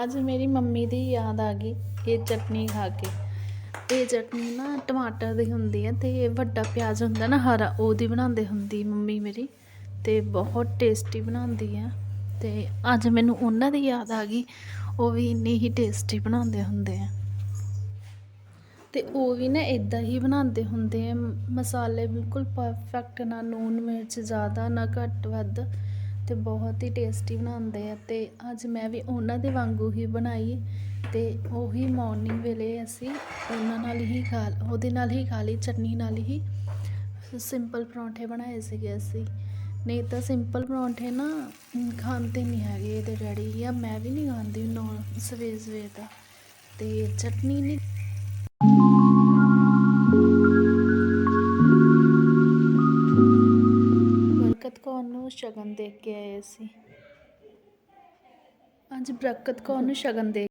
ਅੱਜ ਮੇਰੀ ਮੰਮੀ ਦੀ ਯਾਦ ਆ ਗਈ ਇਹ ਚਟਨੀ ਖਾ ਕੇ। ਇਹ ਚਟਨੀ ਨਾ ਟਮਾਟਰ ਦੀ ਹੁੰਦੀ ਹੈ ਅਤੇ ਵੱਡਾ ਪਿਆਜ਼ ਹੁੰਦਾ ਨਾ ਹਰਾ, ਉਹਦੀ ਬਣਾਉਂਦੇ ਹੁੰਦੀ ਮੰਮੀ ਮੇਰੀ, ਅਤੇ ਬਹੁਤ ਟੇਸਟੀ ਬਣਾਉਂਦੀ ਆ। ਅਤੇ ਅੱਜ ਮੈਨੂੰ ਉਹਨਾਂ ਦੀ ਯਾਦ ਆ ਗਈ, ਉਹ ਵੀ ਇੰਨੀ ਹੀ ਟੇਸਟੀ ਬਣਾਉਂਦੇ ਹੁੰਦੇ ਆ। ਅਤੇ ਉਹ ਵੀ ਨਾ ਇੱਦਾਂ ਹੀ ਬਣਾਉਂਦੇ ਹੁੰਦੇ ਆ, ਮਸਾਲੇ ਬਿਲਕੁਲ ਪਰਫੈਕਟ, ਨਾ ਲੂਣ ਮਿਰਚ ਜ਼ਿਆਦਾ ਨਾ ਘੱਟ ਵੱਧ, ਅਤੇ ਬਹੁਤ ਹੀ ਟੇਸਟੀ ਬਣਾਉਂਦੇ ਆ। ਅਤੇ ਅੱਜ ਮੈਂ ਵੀ ਉਹਨਾਂ ਦੇ ਵਾਂਗੂ ਹੀ ਬਣਾਈ, ਅਤੇ ਉਹੀ ਮੋਰਨਿੰਗ ਵੇਲੇ ਅਸੀਂ ਉਹਨਾਂ ਨਾਲ ਹੀ ਉਹਦੇ ਨਾਲ ਹੀ ਖਾ ਲਈ, ਚਟਨੀ ਨਾਲ ਹੀ। ਸਿੰਪਲ ਪਰੌਂਠੇ ਬਣਾਏ ਸੀਗੇ ਅਸੀਂ, ਨਹੀਂ ਤਾਂ ਸਿੰਪਲ ਪਰੌਂਠੇ ਨਾ ਖਾਂਦੇ ਨਹੀਂ ਹੈਗੇ ਇਹਦੇ ਡੈਡੀ, ਜਾਂ ਮੈਂ ਵੀ ਨਹੀਂ ਖਾਂਦੀ ਸਵੇਰ ਸਵੇਰ ਦਾ। ਅਤੇ ਚਟਨੀ ਨਹੀਂ ਬਰਕਤ ਕੌਰ ਨੂੰ ਸ਼ਗਨ ਦੇ ਕੇ ਆਏ ਅਸੀਂ। ਅੱਜ ਬਰਕਤ ਕੌਰ ਨੂੰ ਸ਼ਗਨ ਦੇ